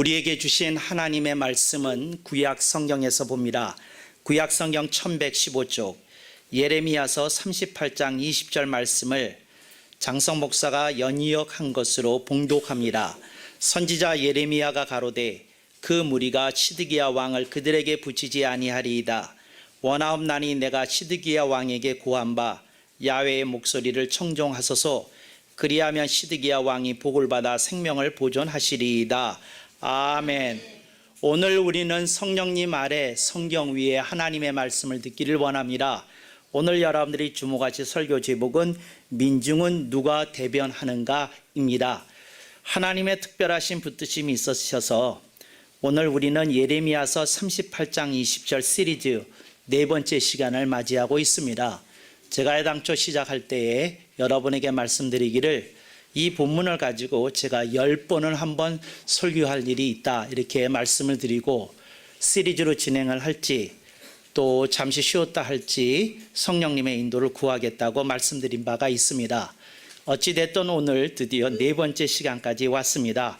우리에게 주신 하나님의 말씀은 구약 성경에서 봅니다. 구약 성경 1115쪽 예레미야서 38장 20절 말씀을 장성 목사가 연이역한 것으로 봉독합니다. 선지자 예레미야가 가로되 그 무리가 시드기야 왕을 그들에게 붙이지 아니하리이다. 원하옵나니 내가 시드기야 왕에게 고한 바 야훼의 목소리를 청종하소서. 그리하면 시드기야 왕이 복을 받아 생명을 보존하시리이다. 아멘. 오늘 우리는 성령님 아래 성경 위에 하나님의 말씀을 듣기를 원합니다. 오늘 여러분들이 주목하실 설교 제목은 민중은 누가 대변하는가입니다. 하나님의 특별하신 붙드심이 있으셔서 오늘 우리는 예레미야서 38장 20절 시리즈 네 번째 시간을 맞이하고 있습니다. 제가 해당초 시작할 때에 여러분에게 말씀드리기를 이 본문을 가지고 제가 10번을 한번 설교할 일이 있다 이렇게 말씀을 드리고 시리즈로 진행을 할지 또 잠시 쉬었다 할지 성령님의 인도를 구하겠다고 말씀드린 바가 있습니다. 어찌됐든 오늘 드디어 네 번째 시간까지 왔습니다.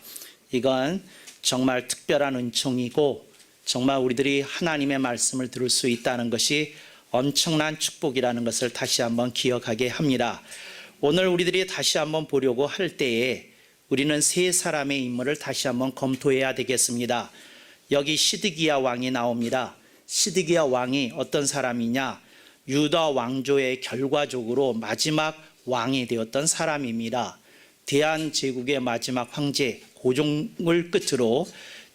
이건 정말 특별한 은총이고 정말 우리들이 하나님의 말씀을 들을 수 있다는 것이 엄청난 축복이라는 것을 다시 한번 기억하게 합니다. 오늘 우리들이 다시 한번 보려고 할 때에 우리는 세 사람의 인물을 다시 한번 검토해야 되겠습니다. 여기 시드기야 왕이 나옵니다. 시드기야 왕이 어떤 사람이냐? 유다 왕조의 결과적으로 마지막 왕이 되었던 사람입니다. 대한제국의 마지막 황제 고종을 끝으로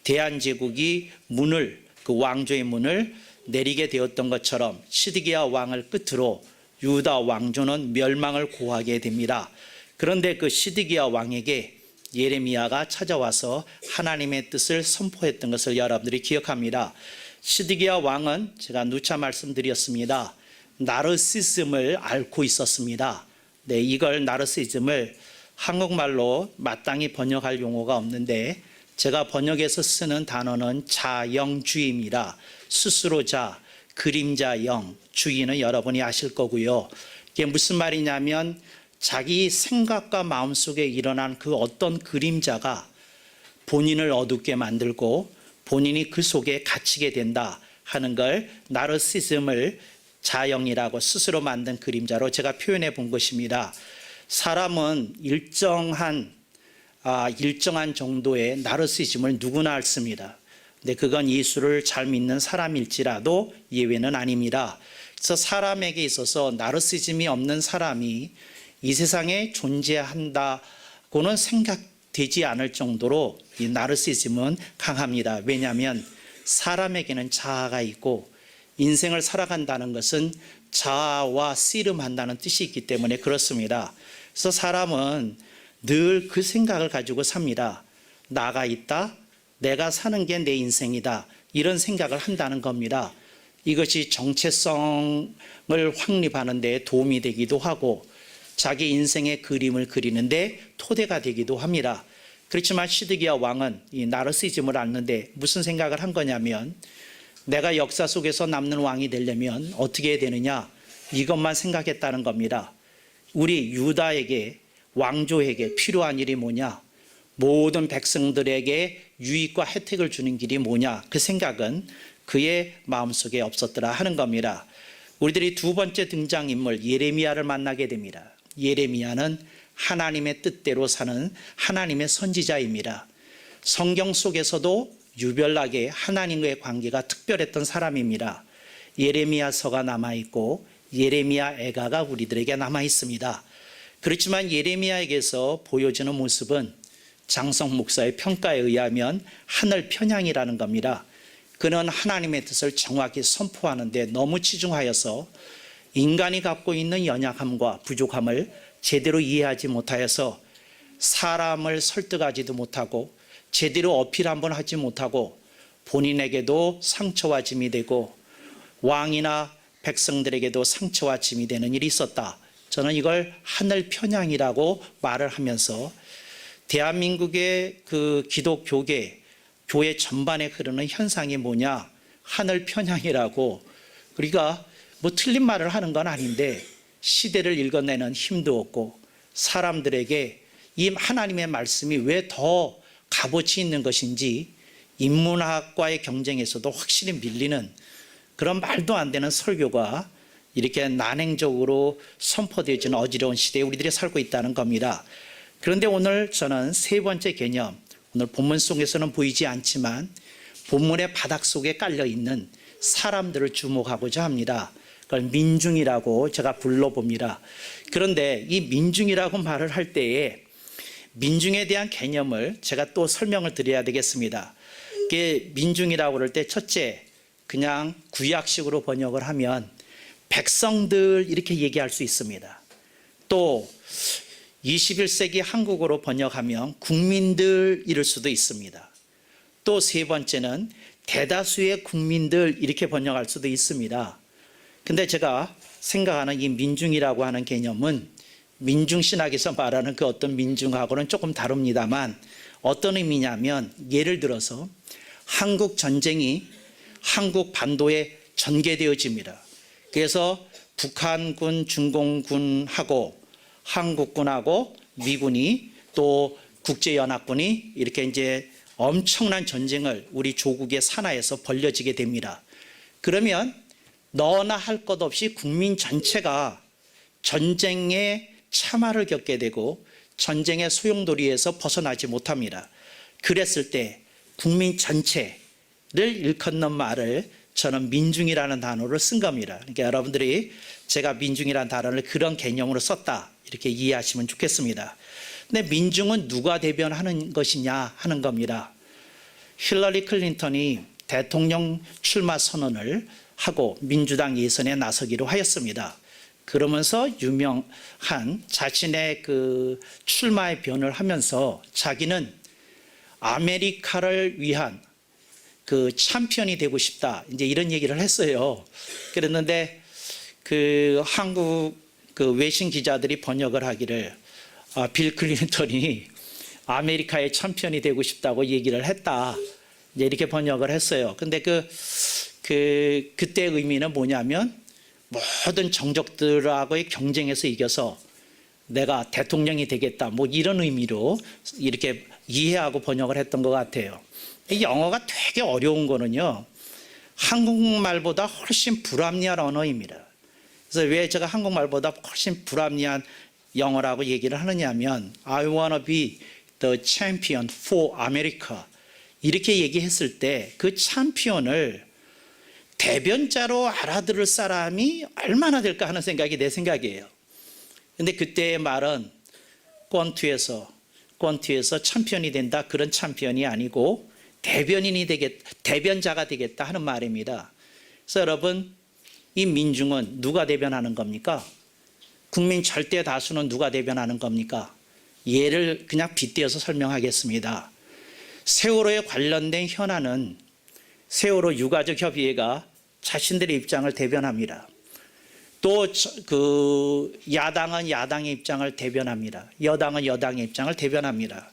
대한제국이 그 왕조의 문을 내리게 되었던 것처럼 시드기야 왕을 끝으로 유다 왕조는 멸망을 고하게 됩니다. 그런데 그 시드기야 왕에게 예레미야가 찾아와서 하나님의 뜻을 선포했던 것을 여러분들이 기억합니다. 시드기야 왕은 제가 누차 말씀드렸습니다. 나르시즘을 앓고 있었습니다. 네, 이걸 나르시즘을 한국말로 마땅히 번역할 용어가 없는데 제가 번역해서 쓰는 단어는 자영주의입니다. 스스로자, 그림자영, 주의는 여러분이 아실 거고요. 이게 무슨 말이냐면 자기 생각과 마음속에 일어난 그 어떤 그림자가 본인을 어둡게 만들고 본인이 그 속에 갇히게 된다 하는 걸 나르시즘을 자영이라고 스스로 만든 그림자로 제가 표현해 본 것입니다. 사람은 일정한 정도의 나르시즘을 누구나 앓습니다. 근데 그건 예수를 잘 믿는 사람일지라도 예외는 아닙니다. 그래서 사람에게 있어서 나르시즘이 없는 사람이 이 세상에 존재한다고는 생각되지 않을 정도로 이 나르시즘은 강합니다. 왜냐하면 사람에게는 자아가 있고 인생을 살아간다는 것은 자아와 씨름한다는 뜻이 있기 때문에 그렇습니다. 그래서 사람은 늘 그 생각을 가지고 삽니다. 나가 있다. 내가 사는 게 내 인생이다. 이런 생각을 한다는 겁니다. 이것이 정체성을 확립하는 데 도움이 되기도 하고 자기 인생의 그림을 그리는데 토대가 되기도 합니다. 그렇지만 시드기야 왕은 이 나르시즘을 앓는데 무슨 생각을 한 거냐면 내가 역사 속에서 남는 왕이 되려면 어떻게 해야 되느냐 이것만 생각했다는 겁니다. 우리 유다에게 왕조에게 필요한 일이 뭐냐? 모든 백성들에게 유익과 혜택을 주는 길이 뭐냐? 그 생각은 그의 마음속에 없었더라 하는 겁니다. 우리들이 두 번째 등장인물 예레미야를 만나게 됩니다. 예레미야는 하나님의 뜻대로 사는 하나님의 선지자입니다. 성경 속에서도 유별나게 하나님과의 관계가 특별했던 사람입니다. 예레미야서가 남아있고 예레미야 애가가 우리들에게 남아있습니다. 그렇지만 예레미야에게서 보여지는 모습은 장성 목사의 평가에 의하면 하늘 편향이라는 겁니다. 그는 하나님의 뜻을 정확히 선포하는데 너무 치중하여서 인간이 갖고 있는 연약함과 부족함을 제대로 이해하지 못하여서 사람을 설득하지도 못하고 제대로 어필 한번 하지 못하고 본인에게도 상처와 짐이 되고 왕이나 백성들에게도 상처와 짐이 되는 일이 있었다. 저는 이걸 하늘 편향이라고 말을 하면서 대한민국의 그 기독교계 교회 전반에 흐르는 현상이 뭐냐? 하늘 편향이라고. 우리가 뭐 틀린 말을 하는 건 아닌데 시대를 읽어내는 힘도 없고 사람들에게 이 하나님의 말씀이 왜 더 값어치 있는 것인지 인문학과의 경쟁에서도 확실히 밀리는 그런 말도 안 되는 설교가 이렇게 난행적으로 선포되어지는 어지러운 시대에 우리들이 살고 있다는 겁니다. 그런데 오늘 저는 세 번째 개념, 오늘 본문 속에서는 보이지 않지만 본문의 바닥 속에 깔려있는 사람들을 주목하고자 합니다. 그걸 민중이라고 제가 불러봅니다. 그런데 이 민중이라고 말을 할 때에 민중에 대한 개념을 제가 또 설명을 드려야 되겠습니다. 이게 민중이라고 그럴 때 첫째, 그냥 구약식으로 번역을 하면 백성들 이렇게 얘기할 수 있습니다. 또 21세기 한국어로 번역하면 국민들 이럴 수도 있습니다. 또 세 번째는 대다수의 국민들 이렇게 번역할 수도 있습니다. 근데 제가 생각하는 이 민중이라고 하는 개념은 민중신학에서 말하는 그 어떤 민중하고는 조금 다릅니다만 어떤 의미냐면 예를 들어서 한국 전쟁이 한국 반도에 전개되어집니다. 그래서 북한군, 중공군하고 한국군하고 미군이 또 국제연합군이 이렇게 이제 엄청난 전쟁을 우리 조국의 산하에서 벌려지게 됩니다. 그러면 너나 할 것 없이 국민 전체가 전쟁의 참화를 겪게 되고 전쟁의 소용돌이에서 벗어나지 못합니다. 그랬을 때 국민 전체를 일컫는 말을 저는 민중이라는 단어를 쓴 겁니다. 그러니까 여러분들이 제가 민중이라는 단어를 그런 개념으로 썼다 이렇게 이해하시면 좋겠습니다. 근데 민중은 누가 대변하는 것이냐 하는 겁니다. 힐러리 클린턴이 대통령 출마 선언을 하고 민주당 예선에 나서기로 하였습니다. 그러면서 유명한 자신의 그 출마의 변을 하면서 자기는 아메리카를 위한 그 챔피언이 되고 싶다. 이제 이런 얘기를 했어요. 그랬는데 그 한국 그 외신 기자들이 번역을 하기를 빌 클린턴이 아메리카의 챔피언이 되고 싶다고 얘기를 했다. 이제 이렇게 번역을 했어요. 근데 그때의 의미는 뭐냐면 모든 정적들하고의 경쟁에서 이겨서 내가 대통령이 되겠다. 뭐 이런 의미로 이렇게 이해하고 번역을 했던 것 같아요. 이 영어가 되게 어려운 거는요. 한국말보다 훨씬 불합리한 언어입니다. 그래서 왜 제가 한국말보다 훨씬 불합리한 영어라고 얘기를 하느냐면 I wanna be the champion for America 이렇게 얘기했을 때 그 챔피언을 대변자로 알아들을 사람이 얼마나 될까 하는 생각이 내 생각이에요. 근데 그때의 말은 권투에서 챔피언이 된다 그런 챔피언이 아니고 대변자가 되겠다 하는 말입니다. 그래서 여러분 이 민중은 누가 대변하는 겁니까? 국민 절대 다수는 누가 대변하는 겁니까? 예를 그냥 빗대어서 설명하겠습니다. 세월호에 관련된 현안은 세월호 유가족 협의회가 자신들의 입장을 대변합니다. 또 그 야당은 야당의 입장을 대변합니다. 여당은 여당의 입장을 대변합니다.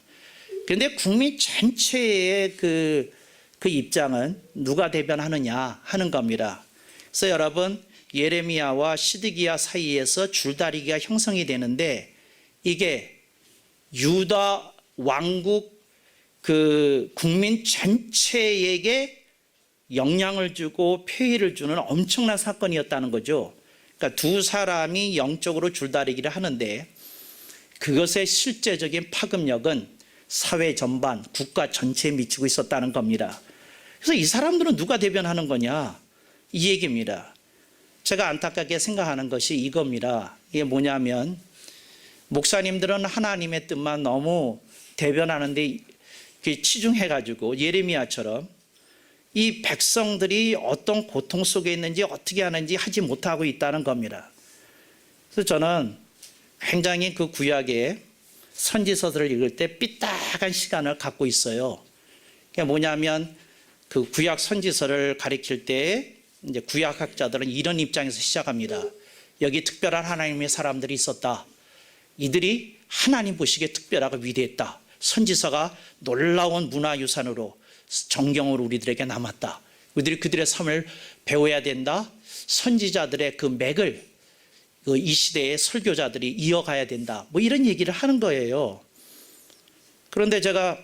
그런데 국민 전체의 그 입장은 누가 대변하느냐 하는 겁니다. 그래서 여러분 예레미야와 시드기야 사이에서 줄다리기가 형성이 되는데 이게 유다 왕국 그 국민 전체에게 영향을 주고 폐해를 주는 엄청난 사건이었다는 거죠. 그러니까 두 사람이 영적으로 줄다리기를 하는데 그것의 실제적인 파급력은 사회 전반, 국가 전체에 미치고 있었다는 겁니다. 그래서 이 사람들은 누가 대변하는 거냐? 이 얘기입니다. 제가 안타깝게 생각하는 것이 이겁니다. 이게 뭐냐면 목사님들은 하나님의 뜻만 너무 대변하는데 치중해가지고 예레미야처럼 이 백성들이 어떤 고통 속에 있는지 어떻게 하는지 하지 못하고 있다는 겁니다. 그래서 저는 굉장히 그 구약의 선지서들을 읽을 때 삐딱한 시간을 갖고 있어요. 그게 뭐냐면 그 구약 선지서를 가리킬 때 이제 구약학자들은 이런 입장에서 시작합니다. 여기 특별한 하나님의 사람들이 있었다. 이들이 하나님 보시기에 특별하고 위대했다. 선지서가 놀라운 문화유산으로 정경으로 우리들에게 남았다. 우리들이 그들의 삶을 배워야 된다. 선지자들의 그 맥을 이 시대의 설교자들이 이어가야 된다. 뭐 이런 얘기를 하는 거예요. 그런데 제가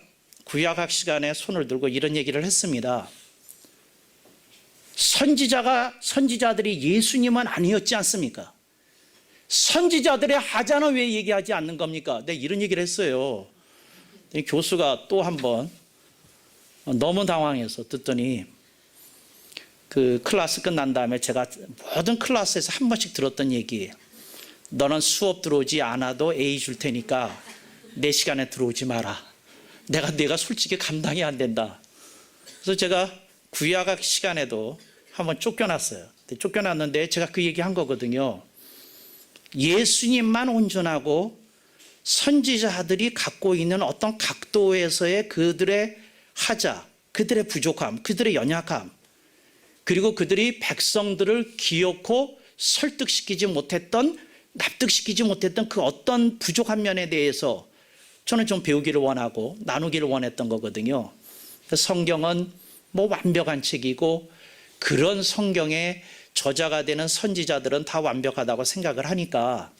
구약학 시간에 손을 들고 이런 얘기를 했습니다. 선지자들이 예수님은 아니었지 않습니까? 선지자들의 하자는 왜 얘기하지 않는 겁니까? 내가 이런 얘기를 했어요. 교수가 또 한 번 너무 당황해서 듣더니 그 클래스 끝난 다음에 제가 모든 클래스에서 한 번씩 들었던 얘기예요. 너는 수업 들어오지 않아도 A 줄 테니까 내 시간에 들어오지 마라. 내가 솔직히 감당이 안 된다. 그래서 제가 구약학 시간에도 한번 쫓겨났어요. 쫓겨났는데 제가 그 얘기 한 거거든요. 예수님만 온전하고 선지자들이 갖고 있는 어떤 각도에서의 그들의 하자, 그들의 부족함, 그들의 연약함, 그리고 그들이 백성들을 기어코 설득시키지 못했던, 납득시키지 못했던 그 어떤 부족한 면에 대해서 저는 좀 배우기를 원하고 나누기를 원했던 거거든요. 성경은 뭐 완벽한 책이고 그런 성경의 저자가 되는 선지자들은 다 완벽하다고 생각을 하니까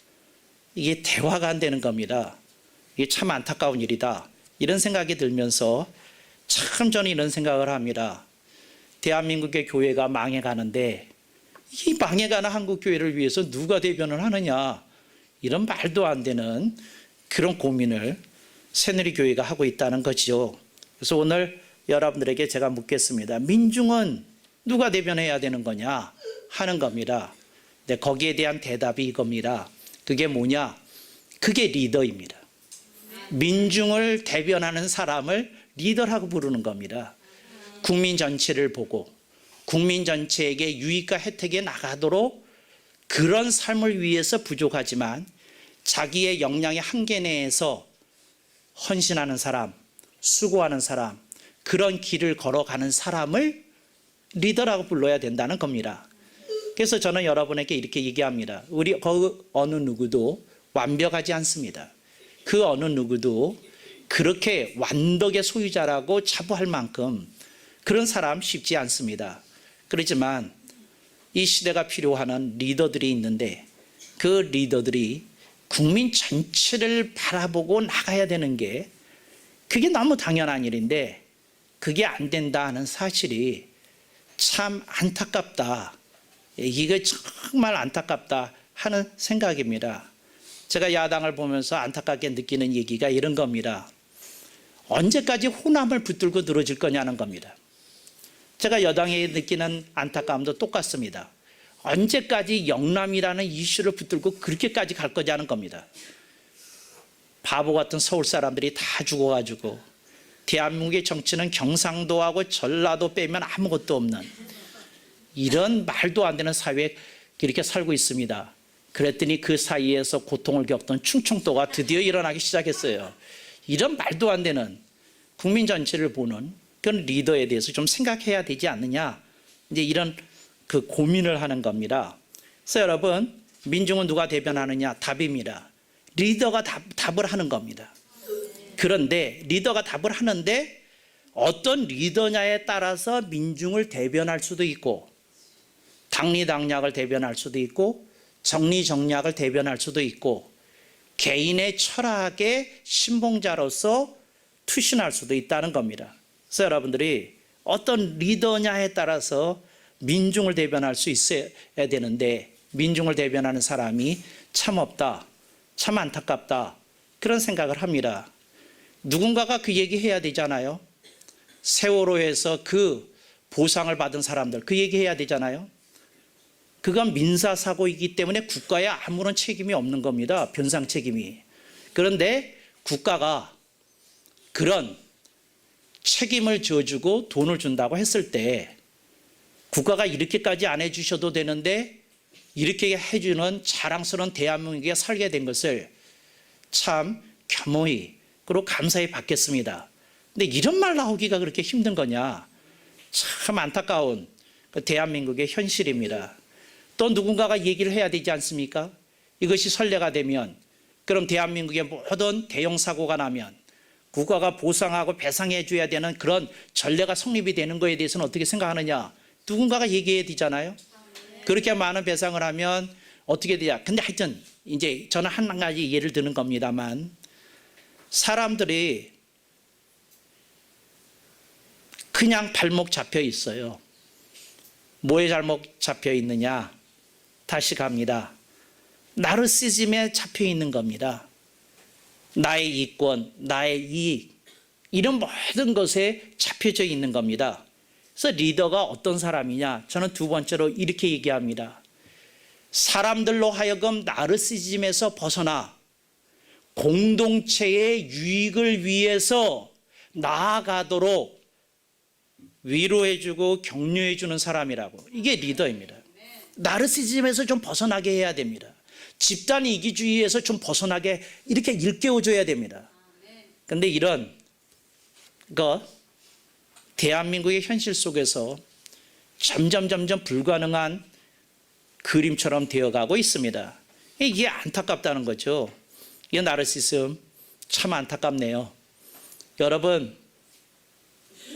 이게 대화가 안 되는 겁니다. 이게 참 안타까운 일이다. 이런 생각이 들면서 참 저는 이런 생각을 합니다. 대한민국의 교회가 망해가는데 이 망해가는 한국 교회를 위해서 누가 대변을 하느냐, 이런 말도 안 되는 그런 고민을 새누리교회가 하고 있다는 거죠. 그래서 오늘 여러분들에게 제가 묻겠습니다. 민중은 누가 대변해야 되는 거냐 하는 겁니다. 근데 거기에 대한 대답이 이겁니다. 그게 뭐냐? 그게 리더입니다. 민중을 대변하는 사람을 리더라고 부르는 겁니다. 국민 전체를 보고 국민 전체에게 유익과 혜택이 나가도록 그런 삶을 위해서 부족하지만 자기의 역량의 한계 내에서 헌신하는 사람, 수고하는 사람, 그런 길을 걸어가는 사람을 리더라고 불러야 된다는 겁니다. 그래서 저는 여러분에게 이렇게 얘기합니다. 우리 그 어느 누구도 완벽하지 않습니다. 그 어느 누구도 그렇게 완덕의 소유자라고 자부할 만큼 그런 사람 쉽지 않습니다. 그렇지만 이 시대가 필요한 리더들이 있는데 그 리더들이 국민 전체를 바라보고 나가야 되는 게 그게 너무 당연한 일인데 그게 안 된다 하는 사실이 참 안타깝다. 이게 정말 안타깝다 하는 생각입니다. 제가 야당을 보면서 안타깝게 느끼는 얘기가 이런 겁니다. 언제까지 호남을 붙들고 늘어질 거냐는 겁니다. 제가 여당에 느끼는 안타까움도 똑같습니다. 언제까지 영남이라는 이슈를 붙들고 그렇게까지 갈 거냐는 겁니다. 바보 같은 서울 사람들이 다 죽어가지고 대한민국의 정치는 경상도하고 전라도 빼면 아무것도 없는 이런 말도 안 되는 사회에 이렇게 살고 있습니다. 그랬더니 그 사이에서 고통을 겪던 충청도가 드디어 일어나기 시작했어요. 이런 말도 안 되는 국민 전체를 보는 그런 리더에 대해서 좀 생각해야 되지 않느냐, 이제 이런 그 고민을 하는 겁니다. 그래서 여러분, 민중은 누가 대변하느냐? 답입니다. 리더가 답을 하는 겁니다. 그런데 리더가 답을 하는데 어떤 리더냐에 따라서 민중을 대변할 수도 있고 당리당략을 대변할 수도 있고 정리정략을 대변할 수도 있고 개인의 철학의 신봉자로서 투신할 수도 있다는 겁니다. 그래서 여러분들이 어떤 리더냐에 따라서 민중을 대변할 수 있어야 되는데 민중을 대변하는 사람이 참 없다, 참 안타깝다, 그런 생각을 합니다. 누군가가 그 얘기해야 되잖아요. 세월호에서 그 보상을 받은 사람들 그 얘기해야 되잖아요. 그건 민사사고이기 때문에 국가에 아무런 책임이 없는 겁니다. 변상 책임이. 그런데 국가가 그런 책임을 져주고 돈을 준다고 했을 때 국가가 이렇게까지 안 해주셔도 되는데 이렇게 해주는 자랑스러운 대한민국에 살게 된 것을 참 겸허히 그리고 감사히 받겠습니다. 근데 이런 말 나오기가 그렇게 힘든 거냐? 참 안타까운 그 대한민국의 현실입니다. 또 누군가가 얘기를 해야 되지 않습니까? 이것이 선례가 되면 그럼 대한민국의 모든 대형 사고가 나면 국가가 보상하고 배상해 줘야 되는 그런 전례가 성립이 되는 것에 대해서는 어떻게 생각하느냐? 누군가가 얘기해야 되잖아요. 그렇게 많은 배상을 하면 어떻게 되냐? 근데 하여튼 이제 저는 한 가지 예를 드는 겁니다만 사람들이 그냥 발목 잡혀 있어요. 뭐에 잘못 잡혀 있느냐? 다시 갑니다. 나르시즘에 잡혀 있는 겁니다. 나의 이권, 나의 이익, 이런 모든 것에 잡혀져 있는 겁니다. 그래서 리더가 어떤 사람이냐? 저는 두 번째로 이렇게 얘기합니다. 사람들로 하여금 나르시즘에서 벗어나 공동체의 유익을 위해서 나아가도록 위로해주고 격려해주는 사람이라고. 이게 리더입니다. 나르시즘에서 좀 벗어나게 해야 됩니다. 집단 이기주의에서 좀 벗어나게 이렇게 일깨워줘야 됩니다. 그런데 이런 거 대한민국의 현실 속에서 점점 불가능한 그림처럼 되어가고 있습니다. 이게 안타깝다는 거죠. 이 나르시즘 참 안타깝네요. 여러분,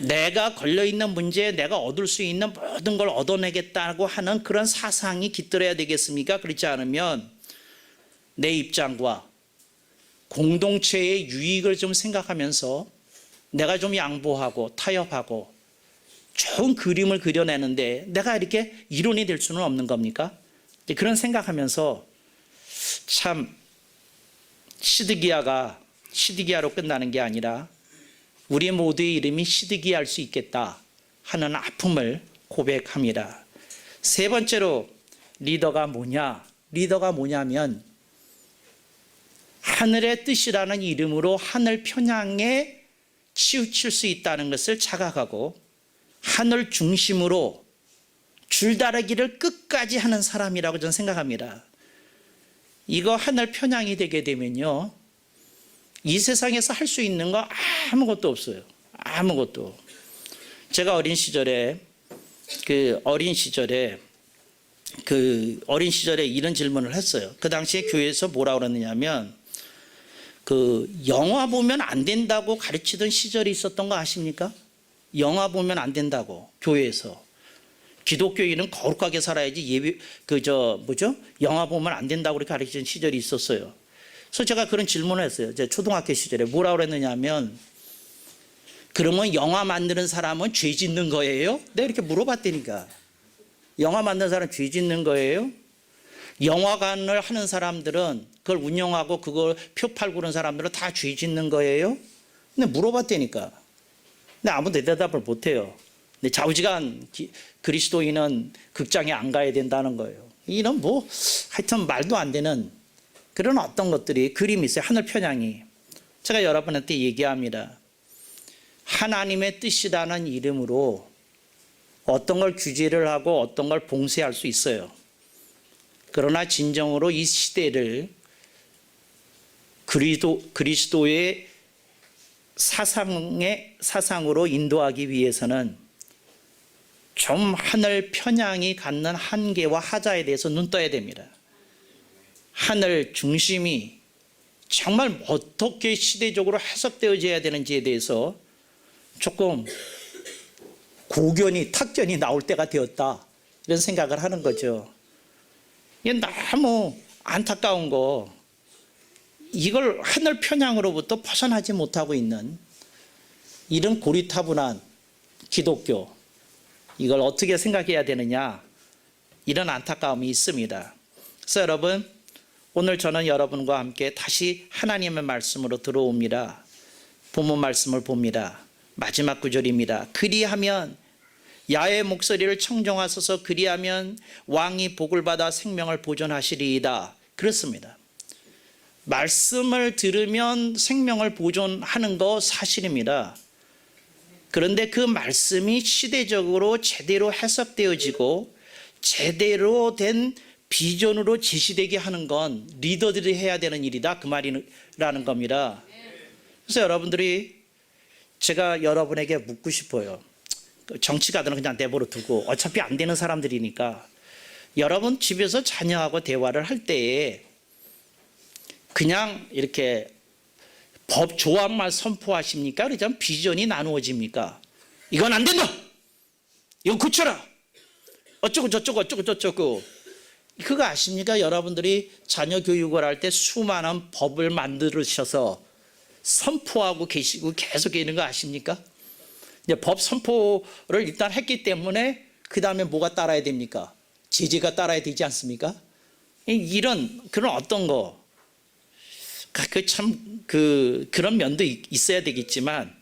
내가 걸려있는 문제에 내가 얻을 수 있는 모든 걸 얻어내겠다고 하는 그런 사상이 깃들어야 되겠습니까? 그렇지 않으면 내 입장과 공동체의 유익을 좀 생각하면서 내가 좀 양보하고 타협하고 좋은 그림을 그려내는데 내가 이렇게 이론이 될 수는 없는 겁니까? 그런 생각하면서 참 시드기야로 끝나는 게 아니라 우리 모두의 이름이 시드기야할 수 있겠다 하는 아픔을 고백합니다. 세 번째로 리더가 뭐냐? 리더가 뭐냐면 하늘의 뜻이라는 이름으로 하늘 편향에 치우칠 수 있다는 것을 자각하고 하늘 중심으로 줄다리기를 끝까지 하는 사람이라고 저는 생각합니다. 이거 하늘 편향이 되게 되면요, 이 세상에서 할 수 있는 거 아무것도 없어요. 아무것도. 제가 어린 시절에 이런 질문을 했어요. 그 당시에 교회에서 뭐라고 그러느냐면 영화 보면 안 된다고 가르치던 시절이 있었던 거 아십니까? 영화 보면 안 된다고 교회에서. 기독교인은 거룩하게 살아야지 영화 보면 안 된다고 그렇게 가르치는 시절이 있었어요. 그래서 제가 그런 질문을 했어요. 제 초등학교 시절에 뭐라고 그랬느냐면, 그러면 영화 만드는 사람은 죄 짓는 거예요? 내가 이렇게 물어봤다니까. 영화 만드는 사람은 죄 짓는 거예요? 영화관을 하는 사람들은, 그걸 운영하고 그걸 표 팔고 그런 사람들은 다 죄 짓는 거예요? 근데 물어봤다니까. 근데 아무도 대답을 못해요. 근데 좌우지간 그리스도인은 극장에 안 가야 된다는 거예요. 이런 하여튼 말도 안 되는 그런 어떤 것들이 그림이 있어요. 하늘 편향이. 제가 여러분한테 얘기합니다. 하나님의 뜻이라는 이름으로 어떤 걸 규제를 하고 어떤 걸 봉쇄할 수 있어요. 그러나 진정으로 이 시대를 그리스도의 사상으로 인도하기 위해서는 좀 하늘 편향이 갖는 한계와 하자에 대해서 눈 떠야 됩니다. 하늘 중심이 정말 어떻게 시대적으로 해석되어져야 되는지에 대해서 조금 탁견이 나올 때가 되었다, 이런 생각을 하는 거죠. 이게 너무 안타까운 거, 이걸 하늘 편향으로부터 벗어나지 못하고 있는 이런 고리타분한 기독교, 이걸 어떻게 생각해야 되느냐, 이런 안타까움이 있습니다. 그래서 여러분, 오늘 저는 여러분과 함께 다시 하나님의 말씀으로 들어옵니다. 본문 말씀을 봅니다. 마지막 구절입니다. 그리하면 야의 목소리를 청정하소서. 그리하면 왕이 복을 받아 생명을 보존하시리이다. 그렇습니다. 말씀을 들으면 생명을 보존하는 거 사실입니다. 그런데 그 말씀이 시대적으로 제대로 해석되어지고 제대로 된 비전으로 제시되게 하는 건 리더들이 해야 되는 일이다, 그 말이라는 겁니다. 그래서 여러분들이, 제가 여러분에게 묻고 싶어요. 정치가들은 그냥 내버려 두고 어차피 안 되는 사람들이니까, 여러분 집에서 자녀하고 대화를 할 때에 그냥 이렇게 법 조항만 선포하십니까? 그러자면 비전이 나누어집니까? 이건 안 된다, 이거 고쳐라, 어쩌고 저쩌고. 그거 아십니까? 여러분들이 자녀 교육을 할 때 수많은 법을 만들으셔서 선포하고 계시고 계속 있는 거 아십니까? 이제 법 선포를 일단 했기 때문에 그 다음에 뭐가 따라야 됩니까? 제재가 따라야 되지 않습니까? 이런 그런 어떤 거, 그런 면도 있어야 되겠지만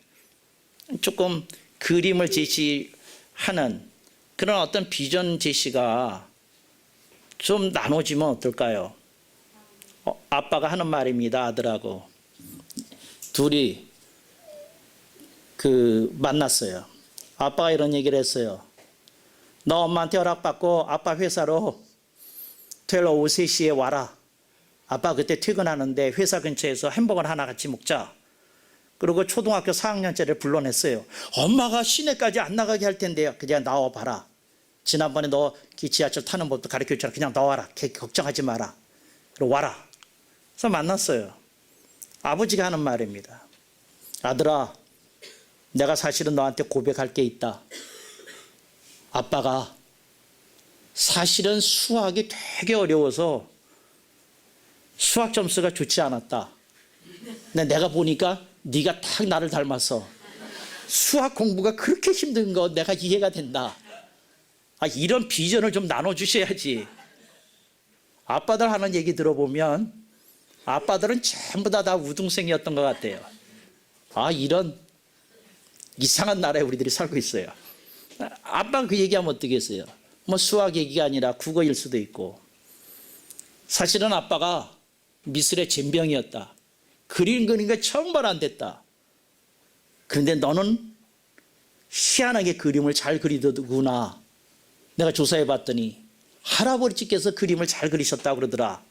조금 그림을 제시하는 그런 어떤 비전 제시가 좀 나눠지면 어떨까요? 아빠가 하는 말입니다. 아들하고 둘이 만났어요. 아빠가 이런 얘기를 했어요. 너 엄마한테 허락받고 아빠 회사로 토요일 오후 3시에 와라. 아빠 그때 퇴근하는데 회사 근처에서 햄버거 하나 같이 먹자. 그리고 초등학교 4학년짜리를 불러냈어요. 엄마가 시내까지 안 나가게 할 텐데요. 그냥 나와봐라. 지난번에 너 지하철 타는 법도 가르쳐주라. 그냥 나와라. 걱정하지 마라. 그리고 와라. 그래서 만났어요. 아버지가 하는 말입니다. 아들아, 내가 사실은 너한테 고백할 게 있다. 아빠가 사실은 수학이 되게 어려워서 수학 점수가 좋지 않았다. 근데 내가 보니까 네가 딱 나를 닮았어. 수학 공부가 그렇게 힘든 거 내가 이해가 된다. 이런 비전을 좀 나눠주셔야지. 아빠들 하는 얘기 들어보면 아빠들은 전부 다 우등생이었던 것 같아요. 이런 이상한 나라에 우리들이 살고 있어요. 아빠가 그 얘기하면 어떻겠어요? 뭐 수학 얘기가 아니라 국어일 수도 있고. 사실은 아빠가 미술의 젬병이었다. 그림 그리는 게 정말 안 됐다. 그런데 너는 희한하게 그림을 잘 그리더구나. 내가 조사해 봤더니 할아버지께서 그림을 잘 그리셨다고 그러더라.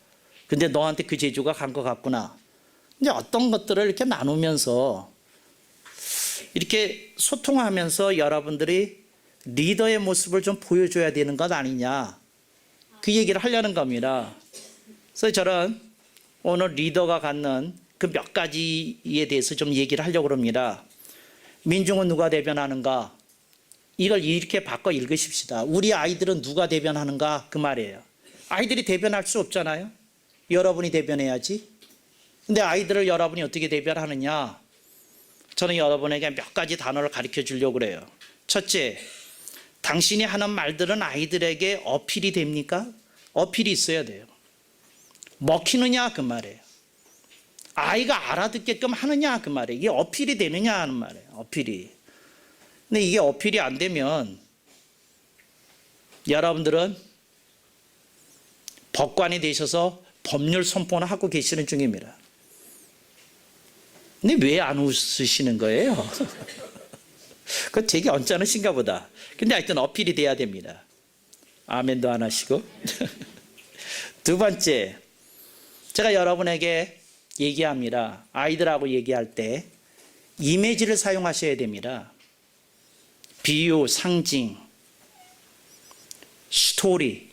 근데 너한테 그 재주가 간 것 같구나. 이제 어떤 것들을 이렇게 나누면서 이렇게 소통하면서 여러분들이 리더의 모습을 좀 보여줘야 되는 것 아니냐. 그 얘기를 하려는 겁니다. 그래서 저는 오늘 리더가 갖는 그 몇 가지에 대해서 좀 얘기를 하려고 합니다. 민중은 누가 대변하는가? 이걸 이렇게 바꿔 읽으십시다. 우리 아이들은 누가 대변하는가? 그 말이에요. 아이들이 대변할 수 없잖아요. 여러분이 대변해야지. 근데 아이들을 여러분이 어떻게 대변하느냐? 저는 여러분에게 몇 가지 단어를 가르쳐 주려고 그래요. 첫째, 당신이 하는 말들은 아이들에게 어필이 됩니까? 어필이 있어야 돼요. 먹히느냐? 그 말이에요. 아이가 알아듣게끔 하느냐? 그 말이에요. 이게 어필이 되느냐 하는 말이에요. 어필이. 근데 이게 어필이 안 되면 여러분들은 법관이 되셔서 법률 선포를 하고 계시는 중입니다. 근데 왜 안 웃으시는 거예요? 그거 되게 언짢으신가 보다. 근데 하여튼 어필이 돼야 됩니다. 아멘도 안 하시고. 두 번째, 제가 여러분에게 얘기합니다. 아이들하고 얘기할 때 이미지를 사용하셔야 됩니다. 비유, 상징, 스토리,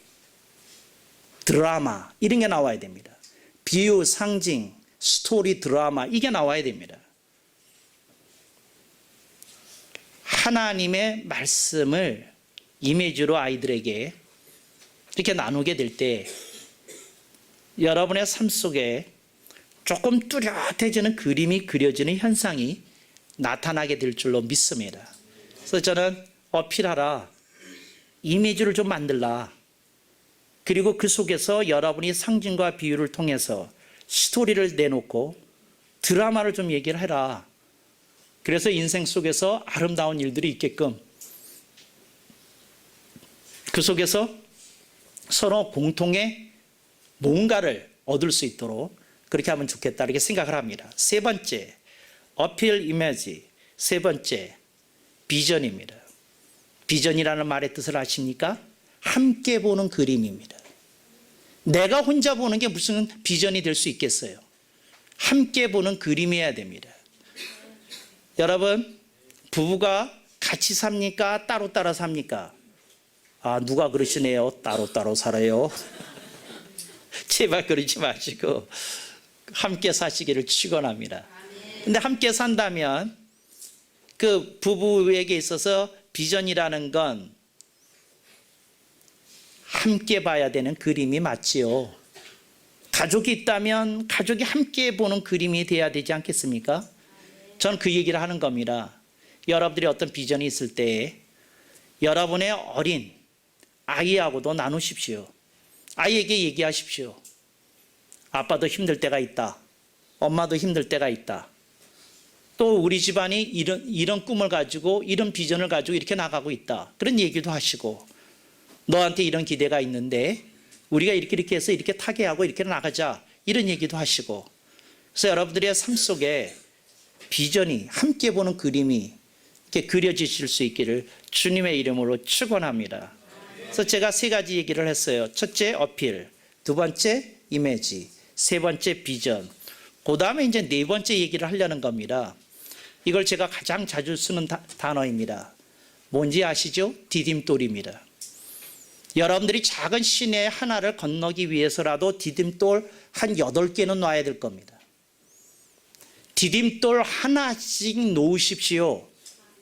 드라마 이런 게 나와야 됩니다. 비유, 상징, 스토리, 드라마 이게 나와야 됩니다. 하나님의 말씀을 이미지로 아이들에게 이렇게 나누게 될 때 여러분의 삶 속에 조금 뚜렷해지는 그림이 그려지는 현상이 나타나게 될 줄로 믿습니다. 그래서 저는 어필하라, 이미지를 좀 만들라, 그리고 그 속에서 여러분이 상징과 비유를 통해서 스토리를 내놓고 드라마를 좀 얘기를 해라. 그래서 인생 속에서 아름다운 일들이 있게끔 그 속에서 서로 공통의 뭔가를 얻을 수 있도록 그렇게 하면 좋겠다 이렇게 생각을 합니다. 세 번째, 어필 이미지. 세 번째, 비전입니다. 비전이라는 말의 뜻을 아십니까? 함께 보는 그림입니다. 내가 혼자 보는 게 무슨 비전이 될 수 있겠어요? 함께 보는 그림이어야 됩니다. 여러분, 부부가 같이 삽니까? 따로따로 삽니까? 누가 그러시네요. 따로따로 살아요. 제발 그러지 마시고 함께 사시기를 축원합니다. 근데 함께 산다면 그 부부에게 있어서 비전이라는 건 함께 봐야 되는 그림이 맞지요. 가족이 있다면 가족이 함께 보는 그림이 돼야 되지 않겠습니까? 저는 그 얘기를 하는 겁니다. 여러분들이 어떤 비전이 있을 때 여러분의 어린 아이하고도 나누십시오. 아이에게 얘기하십시오. 아빠도 힘들 때가 있다. 엄마도 힘들 때가 있다. 또 우리 집안이 이런 꿈을 가지고 이런 비전을 가지고 이렇게 나가고 있다. 그런 얘기도 하시고 너한테 이런 기대가 있는데 우리가 이렇게 해서 이렇게 타개하고 이렇게 나가자. 이런 얘기도 하시고 그래서 여러분들의 삶 속에 비전이 함께 보는 그림이 이렇게 그려지실 수 있기를 주님의 이름으로 축원합니다. 그래서 제가 세 가지 얘기를 했어요. 첫째 어필, 두 번째 이미지, 세 번째 비전. 그 다음에 이제 네 번째 얘기를 하려는 겁니다. 이걸 제가 가장 자주 쓰는 단어입니다. 뭔지 아시죠? 디딤돌입니다. 여러분들이 작은 시내 하나를 건너기 위해서라도 디딤돌 한 8개는 놔야 될 겁니다. 디딤돌 하나씩 놓으십시오.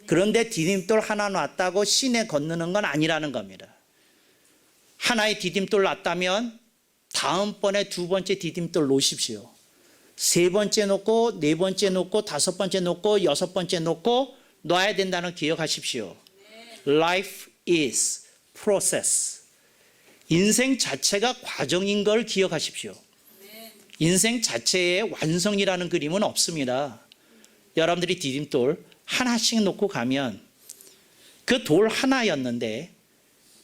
그런데 디딤돌 하나 놨다고 시내 건너는 건 아니라는 겁니다. 하나의 디딤돌 놨다면 다음번에 두 번째 디딤돌 놓으십시오. 세 번째 놓고 네 번째 놓고 다섯 번째 놓고 여섯 번째 놓고 놔야 된다는 기억하십시오. Life is process. 인생 자체가 과정인 걸 기억하십시오. 인생 자체에 완성이라는 그림은 없습니다. 여러분들이 디딤돌 하나씩 놓고 가면 그 돌 하나였는데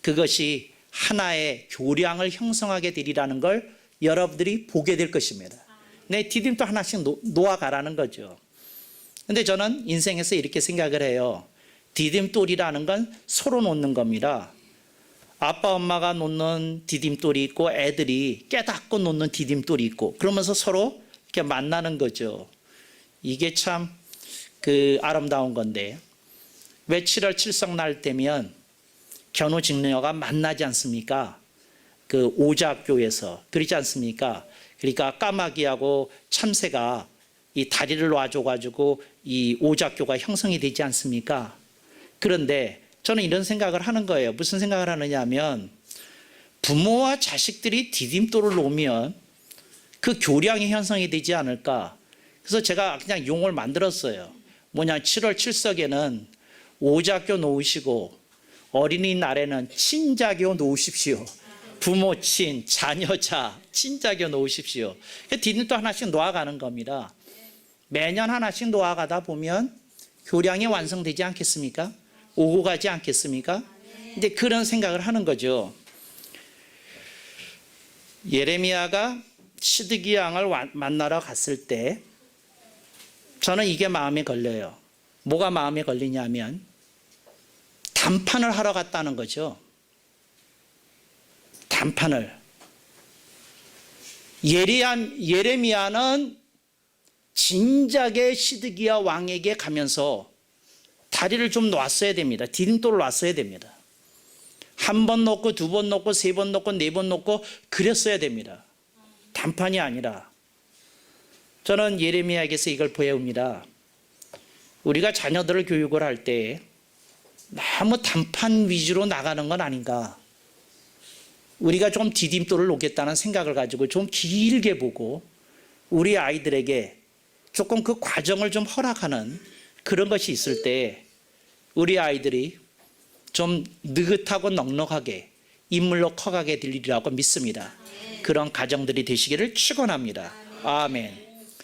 그것이 하나의 교량을 형성하게 되리라는 걸 여러분들이 보게 될 것입니다. 내 디딤돌 하나씩 놓아가라는 거죠. 근데 저는 인생에서 이렇게 생각을 해요. 디딤돌이라는 건 서로 놓는 겁니다. 아빠 엄마가 놓는 디딤돌이 있고 애들이 깨닫고 놓는 디딤돌이 있고 그러면서 서로 이렇게 만나는 거죠. 이게 참 아름다운 건데 왜 7월 칠성날 되면 견우직녀가 만나지 않습니까? 그 오작교에서 그렇지 않습니까? 그러니까 까마귀하고 참새가 이 다리를 놔줘가지고 이 오작교가 형성이 되지 않습니까? 그런데 저는 이런 생각을 하는 거예요. 무슨 생각을 하느냐 하면 부모와 자식들이 디딤돌을 놓으면 그 교량이 형성이 되지 않을까. 그래서 제가 그냥 용어를 만들었어요. 뭐냐 7월 칠석에는 오작교 놓으시고 어린이날에는 친자교 놓으십시오. 부모 친, 자녀자, 친자교 놓으십시오. 디딤돌 하나씩 놓아가는 겁니다. 매년 하나씩 놓아가다 보면 교량이 완성되지 않겠습니까? 오고 가지 않겠습니까? 근데 그런 생각을 하는 거죠. 예레미야가 시드기 왕을 만나러 갔을 때 저는 이게 마음에 걸려요. 뭐가 마음에 걸리냐면 담판을 하러 갔다는 거죠. 담판을. 예레미야는 진작에 시드기야 왕에게 가면서 다리를 좀 놨어야 됩니다. 디딤돌을 놨어야 됩니다. 한 번 놓고 두 번 놓고 세 번 놓고 네 번 놓고 그랬어야 됩니다. 단판이 아니라. 저는 예레미야에게서 이걸 보여옵니다. 우리가 자녀들을 교육을 할 때 너무 단판 위주로 나가는 건 아닌가. 우리가 좀 디딤돌을 놓겠다는 생각을 가지고 좀 길게 보고 우리 아이들에게 조금 그 과정을 좀 허락하는 그런 것이 있을 때 우리 아이들이 좀 느긋하고 넉넉하게 인물로 커가게 되리라고 믿습니다. 그런 가정들이 되시기를 축원합니다. 아멘.